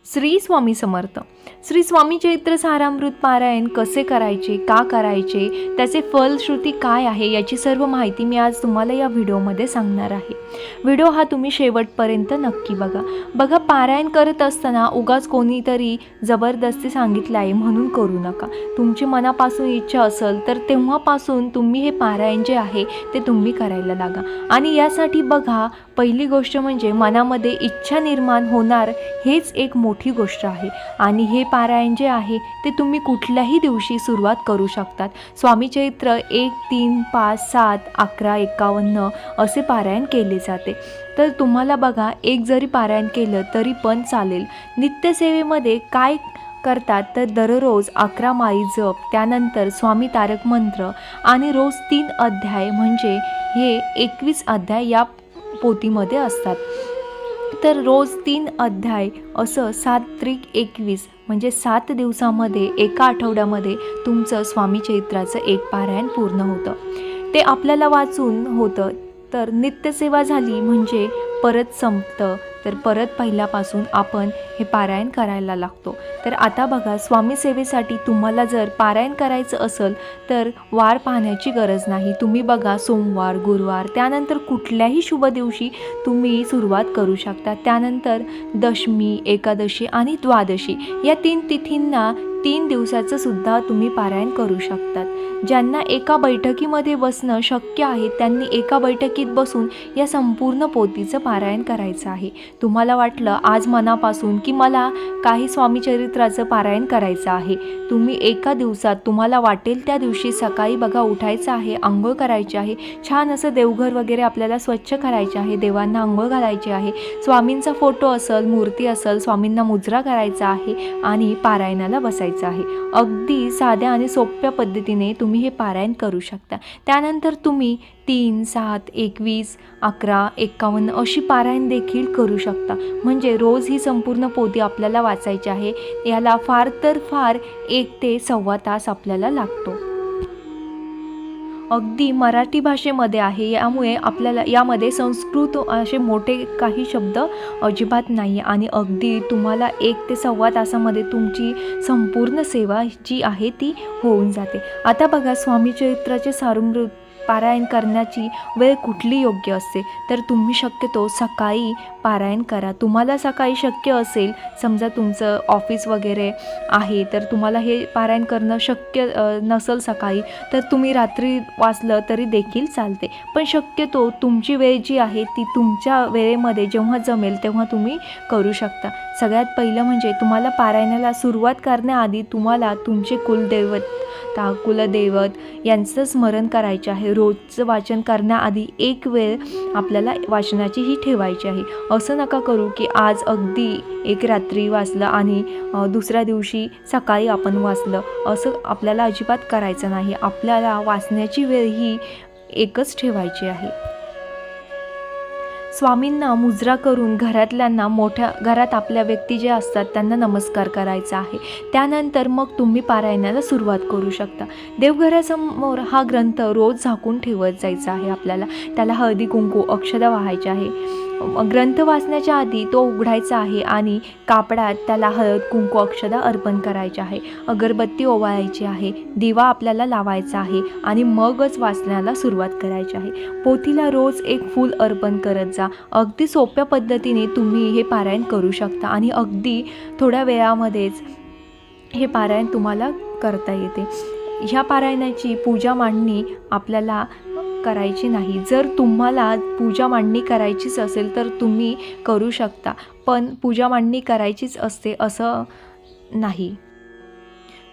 श्री स्वामी समर्थ. श्री स्वामी चरित्र सारामृत पारायण कसे करायचे, का करायचे, त्याचे फलश्रुती काय आहे याची सर्व माहिती मी आज तुम्हाला या व्हिडिओमध्ये सांगणार आहे. व्हिडिओ हा तुम्ही शेवटपर्यंत नक्की बघा. पारायण करत असताना उगाच कोणीतरी जबरदस्ती सांगितलं आहे म्हणून करू नका. तुमची मनापासून इच्छा असेल तर तेव्हापासून तुम्ही हे पारायण जे आहे ते तुम्ही करायला लागा. आणि यासाठी बघा, पहिली गोष्ट म्हणजे मनामध्ये इच्छा निर्माण होणार हेच एक मोठी गोष्ट आहे. आणि हे पारायण जे आहे ते तुम्ही कुठल्याही दिवशी सुरुवात करू शकतात. स्वामी चरित्र 1, 3, 5, 7, 11, 51 असे पारायण केले जाते. तर तुम्हाला बघा, एक जरी पारायण केलं तरी पण चालेल. नित्यसेवेमध्ये काय करतात तर दररोज 11 माळी जप, त्यानंतर स्वामी तारक मंत्र आणि रोज 3 अध्याय म्हणजे हे 21 अध्याय या पोथीमध्ये असतात. तर रोज 3 अध्याय असं 7-21 म्हणजे 7 दिवसामध्ये, एका आठवड्यामध्ये तुमचं स्वामी चरित्राचं एक पारायण पूर्ण होतं. ते आपल्याला वाचून होतं. तर नित्यसेवा झाली म्हणजे परत संपतं, तर परत पहिल्यापासून आपण हे पारायण करायला लागतो. तर आता बघा, स्वामी सेवेसाठी तुम्हाला जर पारायण करायचं असेल तर वार पाहण्याची गरज नाही. तुम्ही बघा, सोमवार, गुरुवार, त्यानंतर कुठल्याही शुभ दिवशी तुम्ही सुरुवात करू शकता. त्यानंतर दशमी, एकादशी आणि द्वादशी या 3 तिथींना 3 दिवसाचं सुद्धा तुम्ही पारायण करू शकतात. ज्यांना एका बैठकीमध्ये बसणं शक्य आहे त्यांनी एका बैठकीत बसून या संपूर्ण पोथीचं पारायण करायचं आहे. तुम्हाला वाटलं आज मनापासून की मला काही स्वामी चरित्राचं पारायण करायचं आहे, तुम्ही एका दिवसात तुम्हाला वाटेल त्या दिवशी सकाळी बघा उठायचं आहे, आंघोळ करायची आहे, छान असं देवघर वगैरे आपल्याला स्वच्छ करायचे आहे, देवांना आंघोळ घालायची आहे, स्वामींचा फोटो असेल, मूर्ती असेल, स्वामींना मुजरा करायचा आहे आणि पारायणाला बसायचं आहे. अगदी साध्या आणि सोप्या पद्धतीने तुम्ही हे पारायण करू शकता. त्यानंतर तुम्ही 3, 7, 21, 11, 51 अशी पारायण देखील करू शकता. म्हणजे रोज ही संपूर्ण पोथी आपल्याला वाचायची आहे. याला फार तर फार 1 ते सव्वा तास आपल्याला लागतो. अगदी मराठी भाषेमध्ये आहे, यामुळे आपल्याला यामध्ये संस्कृत असे मोठे काही शब्द अजिबात नाही. आणि अगदी तुम्हाला 1 ते सव्वा तासामध्ये तुमची संपूर्ण सेवा जी आहे ती होऊन जाते. आता बघा, स्वामी चरित्राचे सारामृत पारायण करण्याची वेळ कुठली योग्य असते तर तुम्ही शक्यतो सकाळी पारायण करा. तुम्हाला सकाळी शक्य असेल, समजा तुमचं ऑफिस वगैरे आहे तर तुम्हाला हे पारायण करणं शक्य नसेल सकाळी, तर तुम्ही रात्री वाचलं तरी देखील चालते. पण शक्यतो तुमची वेळ जी आहे ती तुमच्या वेळेमध्ये जेव्हा जमेल तेव्हा तुम्ही करू शकता. सगळ्यात पहिलं म्हणजे तुम्हाला पारायणाला सुरुवात करण्याआधी तुम्हाला तुमचे कुलदैवत यांचं स्मरण करायचे आहे. रोजचं वाचन करण्याआधी एक वेळ आपल्याला वाचनाची ही ठेवायची आहे. असं नका करू की आज अगदी एक रात्री वाचलं आणि दुसऱ्या दिवशी सकाळी आपण वाचलं, असं आपल्याला अजिबात करायचं नाही. आपल्याला वाचण्याची वेळ ही एकच ठेवायची आहे. स्वामींना मुजरा करून घरातल्यांना, मोठ्या घरात आपल्या व्यक्ती जे असतात त्यांना नमस्कार करायचा आहे. त्यानंतर मग तुम्ही पारायणाला सुरुवात करू शकता. देवघरासमोर हा ग्रंथ रोज झाकून ठेवत जायचा आहे आपल्याला. त्याला हळदी कुंकू अक्षदा वाहायच्या आहे. ग्रंथ वाचण्याच्या आधी तो उघडायचा आहे आणि कापडात त्याला हळद कुंकू अक्षदा अर्पण करायचे आहे. अगरबत्ती ओवाळायची आहे, दिवा आपल्याला लावायचा आहे आणि मगच वाचण्याला सुरुवात करायची आहे. पोथीला रोज 1 फूल अर्पण करत जा. अगदी सोप्या पद्धतीने तुम्ही हे पारायण करू शकता आणि अगदी थोड्या वेळामध्येच हे पारायण तुम्हाला करता येते. ह्या पारायणाची पूजा मांडणी आपल्याला करायची नाही. जर तुम्हाला पूजा मांडणी करायचीच असेल तर तुम्ही करू शकता, पण पूजा मांडणी करायचीच असते असं नाही.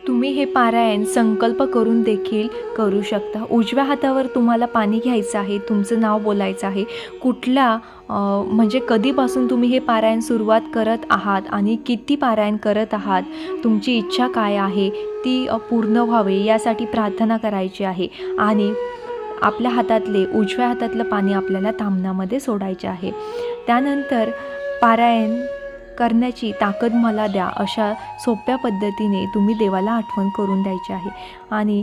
तुम्ही हे पारायण संकल्प करून देखील करू शकता. उजव्या हातावर तुम्हाला पाणी घ्यायचं आहे, तुमचं नाव बोलायचं आहे, कुठल्या म्हणजे कधीपासून तुम्ही हे पारायण सुरुवात करत आहात आणि किती पारायण करत आहात, तुमची इच्छा काय आहे ती पूर्ण व्हावी यासाठी प्रार्थना करायची आहे. आणि आपल्या उजव्या हातातलं पाणी आपल्याला ताम्हणामध्ये सोडायचे आहे. त्यानंतर पारायण करण्याची ताकद मला द्या अशा सोप्या पद्धतीने तुम्ही देवाला आठवण करून द्यायची आहे. आणि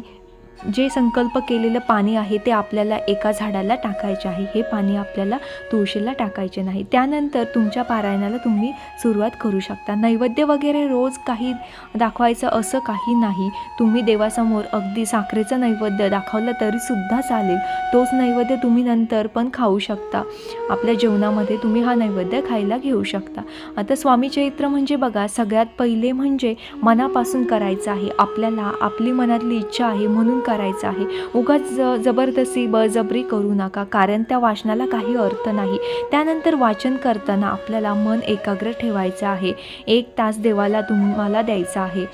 जे संकल्प केलेलं पाणी आहे ते आपल्याला एका झाडाला टाकायचे आहे. हे पाणी आपल्याला तुळशीला टाकायचे नाही. त्यानंतर तुमच्या पारायणाला तुम्ही सुरुवात करू शकता. नैवेद्य वगैरे रोज काही दाखवायचं असं काही नाही. तुम्ही देवासमोर अगदी साखरेचं नैवेद्य दाखवलं तरीसुद्धा चालेल. तोच नैवेद्य तुम्ही नंतर पण खाऊ शकता. आपल्या जेवणामध्ये तुम्ही हा नैवेद्य खायला घेऊ शकता. आता स्वामी चरित्र म्हणजे बघा, सगळ्यात पहिले म्हणजे मनापासून करायचं आहे. आपल्याला आपली मनातली इच्छा आहे म्हणून करायचं आहे. उगाच जबरदस्ती बळजबरी करू नका, कारण त्या वाचनाला काही अर्थ नाही. त्यानंतर वाचन करताना आपल्याला मन एकाग्र ठेवायचं आहे. 1 तास देवाला तुम्हाला द्यायचा आहे.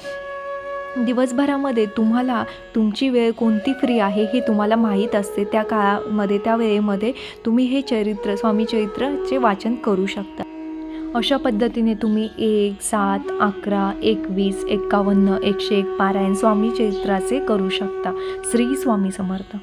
दिवसभरामध्ये तुम्हाला तुमची वेळ कोणती फ्री आहे हे तुम्हाला माहीत असते. त्या काळामध्ये त्या वेळेमध्ये तुम्ही हे चरित्र स्वामी चरित्रचे वाचन करू शकता. अशा पद्धतीने तुम्ही 1, 7, 11, 21, 51, 101 पारायण स्वामी चरित्राचे करू शकता. श्री स्वामी समर्थ.